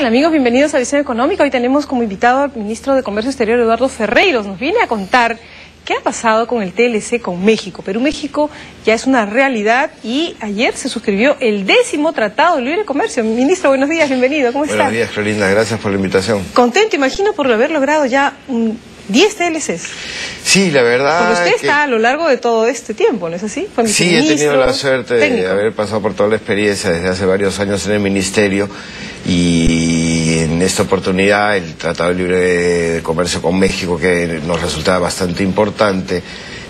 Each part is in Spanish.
tal, amigos? Bienvenidos a Visión Económica. Hoy tenemos como invitado al ministro de Comercio Exterior, Eduardo Ferreyros. Nos viene a contar qué ha pasado con el TLC con México. Perú-México ya es una realidad y ayer se suscribió el 10º Tratado de Libre Comercio. Ministro, buenos días, bienvenido. ¿Cómo está? Buenos días, Florinda. Gracias por la invitación. Contento, imagino, por haber logrado ya 10 TLCs. Sí, la verdad. Porque usted está a lo largo de todo este tiempo, ¿no es así? Sí, he tenido la suerte de haber pasado por toda la experiencia desde hace varios años en el Ministerio, y en esta oportunidad el Tratado de Libre de Comercio con México, que nos resultaba bastante importante,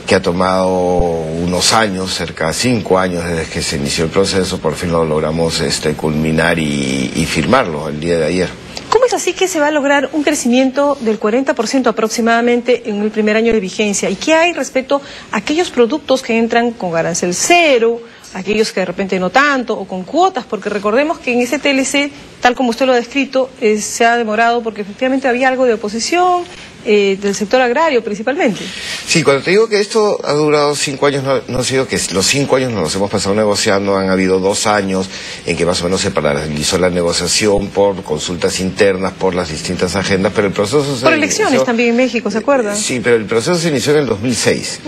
que ha tomado unos años, cerca de 5 años desde que se inició el proceso, por fin lo logramos culminar y firmarlo el día de ayer. ¿Cómo es así que se va a lograr un crecimiento del 40% aproximadamente en el primer año de vigencia? ¿Y qué hay respecto a aquellos productos que entran con arancel cero, aquellos que de repente no tanto, o con cuotas? Porque recordemos que en ese TLC, tal como usted lo ha descrito, se ha demorado porque efectivamente había algo de oposición del sector agrario principalmente. Sí, cuando te digo que esto ha durado 5 años, no ha sido que los 5 años nos los hemos pasado negociando. Han habido 2 años en que más o menos se paralizó la negociación por consultas internas, por las distintas agendas, pero el proceso se por elecciones inició también en México, ¿se acuerdan? Sí, pero el proceso se inició en el 2006,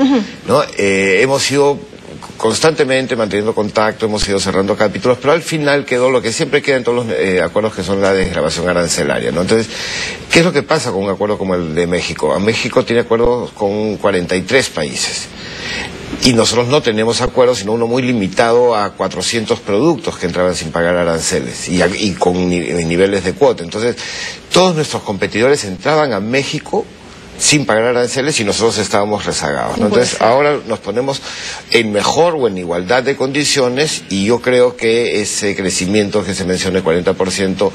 ¿no? Hemos ido constantemente manteniendo contacto, hemos ido cerrando capítulos, pero al final quedó lo que siempre queda en todos los acuerdos, que son la desgravación arancelaria, ¿no? Entonces, ¿qué es lo que pasa con un acuerdo como el de México? México tiene acuerdos con 43 países. Y nosotros no tenemos acuerdos, sino uno muy limitado a 400 productos que entraban sin pagar aranceles y con niveles de cuota. Entonces, todos nuestros competidores entraban a México sin pagar aranceles y nosotros estábamos rezagados, ¿no? Entonces ahora nos ponemos en mejor o en igualdad de condiciones, y yo creo que ese crecimiento que se menciona, el 40%,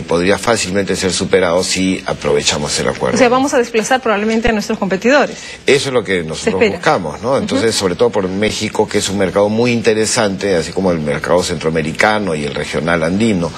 podría fácilmente ser superado si aprovechamos el acuerdo. O sea, vamos a desplazar probablemente a nuestros competidores. Eso es lo que nosotros buscamos, ¿no? Entonces, sobre todo por México, que es un mercado muy interesante, así como el mercado centroamericano y el regional andino,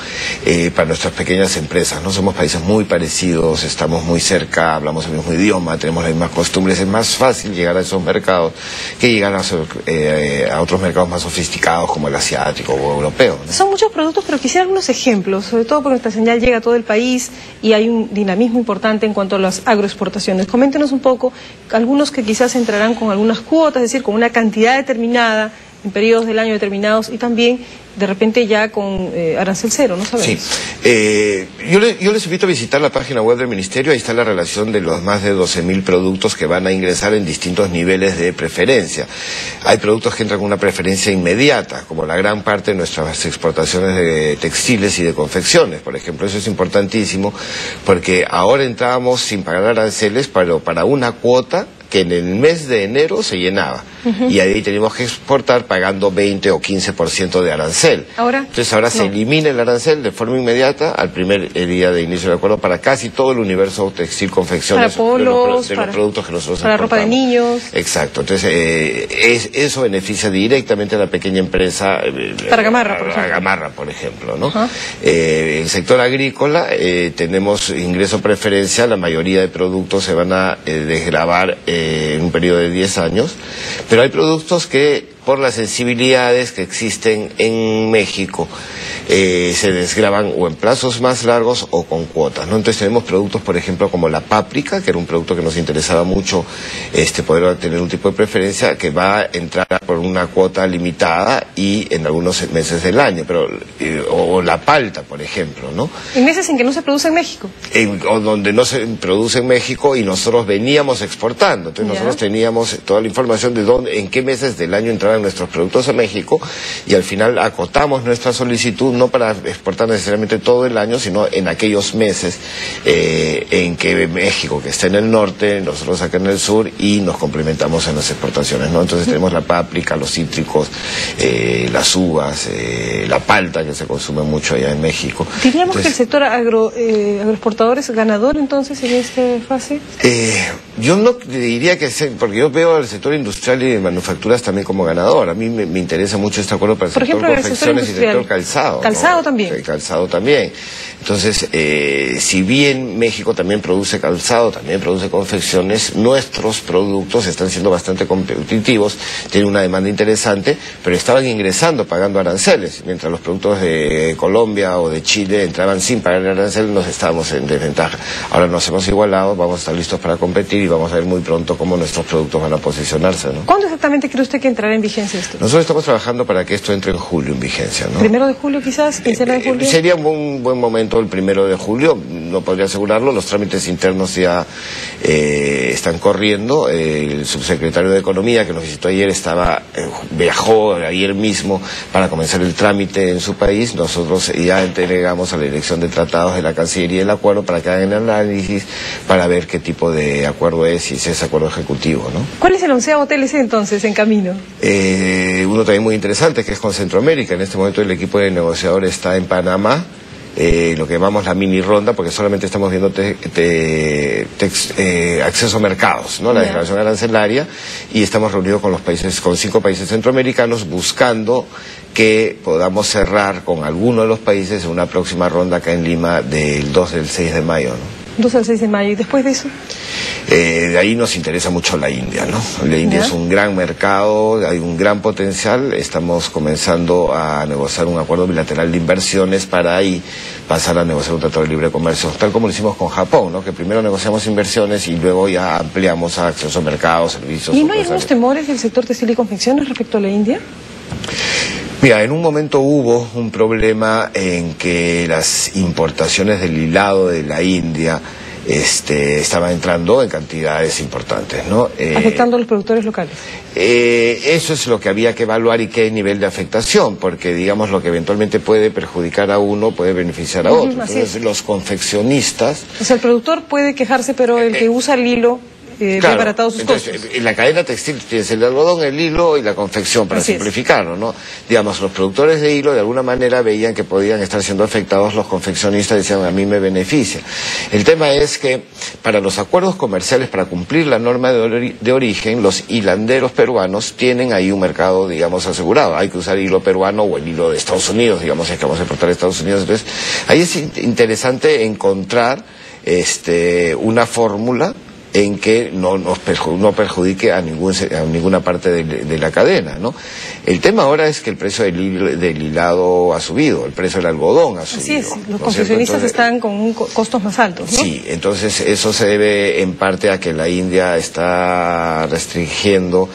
para nuestras pequeñas empresas, ¿no? Somos países muy parecidos, estamos muy cerca, hablamos el mismo idioma, tenemos las mismas costumbres. Es más fácil llegar a esos mercados que llegar a otros mercados más sofisticados como el asiático o europeo, ¿no? Son muchos productos, pero quisiera algunos ejemplos, sobre todo porque nuestra señal llega a todo el país y hay un dinamismo importante en cuanto a las agroexportaciones. Coméntenos un poco algunos que quizás entrarán con algunas cuotas, es decir, con una cantidad determinada en periodos del año determinados, y también de repente ya con arancel cero, ¿no sabemos? Sí, yo les invito a visitar la página web del Ministerio. Ahí está la relación de los más de 12.000 productos que van a ingresar en distintos niveles de preferencia. Hay productos que entran con una preferencia inmediata, como la gran parte de nuestras exportaciones de textiles y de confecciones, por ejemplo. Eso es importantísimo, porque ahora entrábamos sin pagar aranceles, pero para una cuota que en el mes de enero se llenaba, y ahí teníamos que exportar pagando 20 o 15% de arancel. Entonces ahora se elimina el arancel de forma inmediata al primer día de inicio del acuerdo para casi todo el universo textil, confecciones, para polos, de los productos que nosotros para ropa de niños. Exacto. Entonces eso beneficia directamente a la pequeña empresa, para Gamarra, por ejemplo. Gamarra, por ejemplo, ¿no? El sector agrícola, tenemos ingreso preferencial. La mayoría de productos se van a desgravar en un periodo de 10 años, pero hay productos que, por las sensibilidades que existen en México, se desgravan o en plazos más largos o con cuotas, ¿no? Entonces tenemos productos, por ejemplo, como la páprica, que era un producto que nos interesaba mucho poder tener un tipo de preferencia, que va a entrar por una cuota limitada y en algunos meses del año, pero o la palta, por ejemplo, ¿no? En meses en que no se produce en México. O donde no se produce en México y nosotros veníamos exportando. Entonces nosotros teníamos toda la información de en qué meses del año entraban nuestros productos a México, y al final acotamos nuestra solicitud no para exportar necesariamente todo el año, sino en aquellos meses en que México, que está en el norte, nosotros acá en el sur, y nos complementamos en las exportaciones, ¿no? Entonces tenemos la páprica, los cítricos, las uvas, la palta, que se consume mucho allá en México. ¿Diríamos que el sector agroexportador es ganador entonces en esta fase? Yo no diría que sea, porque yo veo al sector industrial y de manufacturas también como ganador. ganador. A mí me interesa mucho este acuerdo para el sector confecciones y el sector calzado. Calzado, ¿no? También. El calzado también. Entonces, si bien México también produce calzado, también produce confecciones, nuestros productos están siendo bastante competitivos, tienen una demanda interesante, pero estaban ingresando pagando aranceles, mientras los productos de Colombia o de Chile entraban sin pagar aranceles, nos estábamos en desventaja. Ahora nos hemos igualado, vamos a estar listos para competir y vamos a ver muy pronto cómo nuestros productos van a posicionarse, ¿no? ¿Cuándo exactamente cree usted que entrará en vigencia esto? Nosotros estamos trabajando para que esto entre en julio en vigencia, ¿no? ¿1 de julio quizás? ¿15 de julio? Sería un buen momento el 1 de julio, no podría asegurarlo, los trámites internos ya están corriendo. El subsecretario de Economía que nos visitó ayer viajó ayer mismo para comenzar el trámite en su país. Nosotros ya entregamos a la Dirección de Tratados de la Cancillería el acuerdo para que hagan el análisis para ver qué tipo de acuerdo es y si es acuerdo ejecutivo, ¿no? ¿Cuál es el 11º TLC entonces en camino? Uno también muy interesante que es con Centroamérica. En este momento el equipo de negociador está en Panamá. Lo que llamamos la mini ronda, porque solamente estamos viendo acceso a mercados, ¿no? La declaración arancelaria, y estamos reunidos con 5 países centroamericanos buscando que podamos cerrar con alguno de los países en una próxima ronda acá en Lima del 2 al 6 de mayo, ¿no? 2 al 6 de mayo, ¿y después de eso? De ahí nos interesa mucho la India, ¿no? La India es un gran mercado, hay un gran potencial, estamos comenzando a negociar un acuerdo bilateral de inversiones para ahí pasar a negociar un tratado de libre comercio, tal como lo hicimos con Japón, ¿no? Que primero negociamos inversiones y luego ya ampliamos a acceso a mercados, servicios. ¿Y no hay algunos temores del sector textil y confecciones respecto a la India? Mira, en un momento hubo un problema en que las importaciones del hilado de la India estaban entrando en cantidades importantes, ¿no? Afectando a los productores locales. Eso es lo que había que evaluar y qué nivel de afectación, porque digamos lo que eventualmente puede perjudicar a uno puede beneficiar a otro. Entonces los confeccionistas... O sea, el productor puede quejarse, pero el que usa el hilo... Claro, para sus entonces, costos. En la cadena textil tienes el algodón, el hilo y la confección, para simplificarlo, ¿no? Digamos, los productores de hilo de alguna manera veían que podían estar siendo afectados, los confeccionistas decían, a mí me beneficia. El tema es que para los acuerdos comerciales, para cumplir la norma de origen, los hilanderos peruanos tienen ahí un mercado, digamos, asegurado. Hay que usar hilo peruano o el hilo de Estados Unidos, digamos, es que vamos a exportar a Estados Unidos. Entonces, ahí es interesante encontrar una fórmula en que no perjudique a ninguna parte de la cadena, ¿no? El tema ahora es que el precio del hilado ha subido, el precio del algodón ha subido. Así es, los confeccionistas están con costos más altos, ¿no? Sí, entonces eso se debe en parte a que la India está restringiendo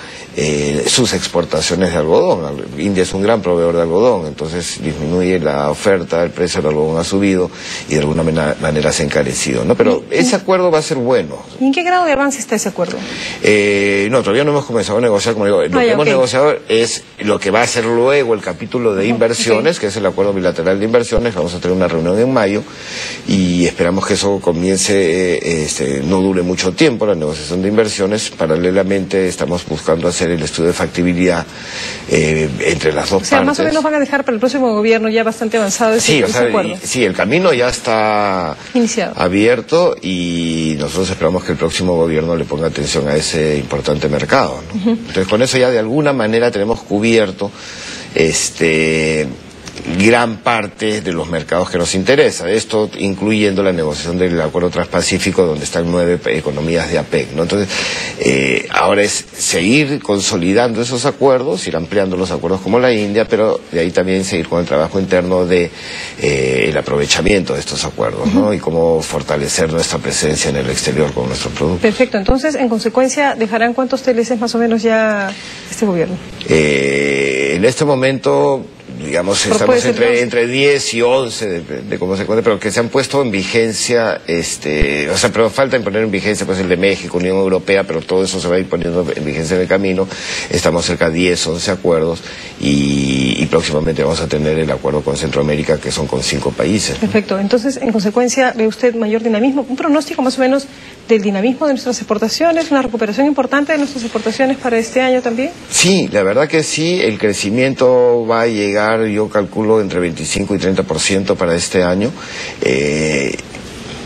sus exportaciones de algodón. India es un gran proveedor de algodón, entonces disminuye la oferta, el precio del algodón ha subido y de alguna manera se ha encarecido, ¿no? Pero ese acuerdo va a ser bueno. ¿Y en qué grado de avance está ese acuerdo? No, todavía no hemos comenzado a negociar, como digo, lo que hemos negociado es lo que va a ser luego el capítulo de inversiones, que es el acuerdo bilateral de inversiones. Vamos a tener una reunión en mayo y esperamos que eso comience, no dure mucho tiempo, la negociación de inversiones. Paralelamente estamos buscando hacer el estudio de factibilidad entre las dos partes. Más o menos van a dejar para el próximo gobierno ya bastante avanzado ese acuerdo. Sí, el camino ya está abierto y nosotros esperamos que el próximo gobierno le ponga atención a ese importante mercado, ¿no? Entonces con eso ya de alguna manera tenemos cubierto gran parte de los mercados que nos interesa, esto incluyendo la negociación del acuerdo transpacífico donde están 9 economías de APEC, ¿no? Entonces ahora es seguir consolidando esos acuerdos, ir ampliando los acuerdos como la India, pero de ahí también seguir con el trabajo interno de el aprovechamiento de estos acuerdos, ¿no? Y cómo fortalecer nuestra presencia en el exterior con nuestros productos. Perfecto, entonces en consecuencia dejarán ¿cuántos TLCs más o menos ya este gobierno? En este momento digamos, estamos entre 10 y 11 de cómo se cuenta, pero que se han puesto en vigencia, o sea, pero falta en poner en vigencia pues el de México, Unión Europea, pero todo eso se va a ir poniendo en vigencia en el camino. Estamos cerca de 10, 11 acuerdos y próximamente vamos a tener el acuerdo con Centroamérica, que son con 5 países. Perfecto, entonces en consecuencia ve usted mayor dinamismo, un pronóstico más o menos del dinamismo de nuestras exportaciones, una recuperación importante de nuestras exportaciones para este año también. Sí, la verdad que sí, el crecimiento va a llegar, yo calculo, entre 25 y 30% para este año.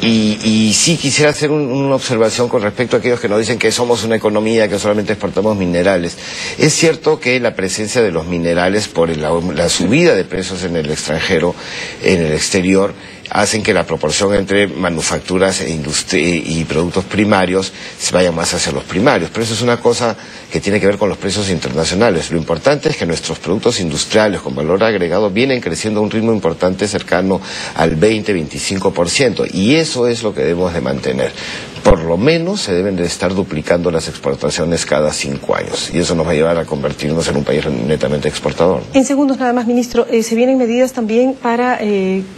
Y sí quisiera hacer una observación con respecto a aquellos que nos dicen que somos una economía que solamente exportamos minerales. Es cierto que la presencia de los minerales por la subida de precios en el extranjero, en el exterior, hacen que la proporción entre manufacturas y productos primarios se vaya más hacia los primarios. Pero eso es una cosa que tiene que ver con los precios internacionales. Lo importante es que nuestros productos industriales con valor agregado vienen creciendo a un ritmo importante cercano al 20-25%. Y eso es lo que debemos de mantener. Por lo menos se deben de estar duplicando las exportaciones cada 5 años. Y eso nos va a llevar a convertirnos en un país netamente exportador. En segundos nada más, ministro, ¿se vienen medidas también para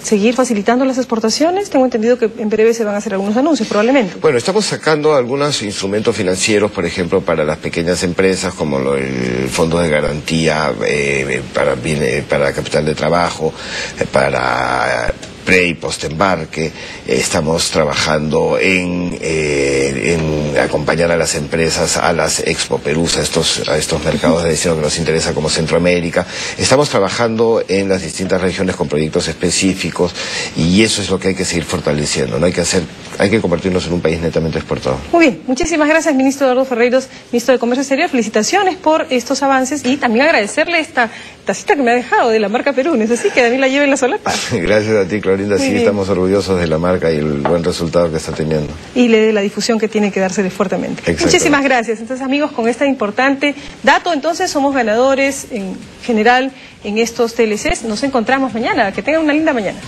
seguir facilitando las exportaciones? Tengo entendido que en breve se van a hacer algunos anuncios, probablemente. Bueno, estamos sacando algunos instrumentos financieros, por ejemplo, para las pequeñas empresas, como el Fondo de Garantía para Capital de Trabajo, para pre y postembarque. Estamos trabajando en acompañar a las empresas a las Expo Perú, a estos mercados de destino que nos interesa como Centroamérica. Estamos trabajando en las distintas regiones con proyectos específicos y eso es lo que hay que seguir fortaleciendo, ¿no? Hay que convertirnos en un país netamente exportador. Muy bien, muchísimas gracias, ministro Eduardo Ferreyros, ministro de Comercio Exterior. Felicitaciones por estos avances y también agradecerle esta tacita que me ha dejado de la marca Perú. Es así que también la lleve en la solapa. Gracias a ti, Clorinda. Sí, estamos orgullosos de la marca y el buen resultado que está teniendo. Y de la difusión que tiene que dársele fuertemente. Muchísimas gracias. Entonces, amigos, con este importante dato, entonces somos ganadores en general en estos TLCs. Nos encontramos mañana. Que tengan una linda mañana.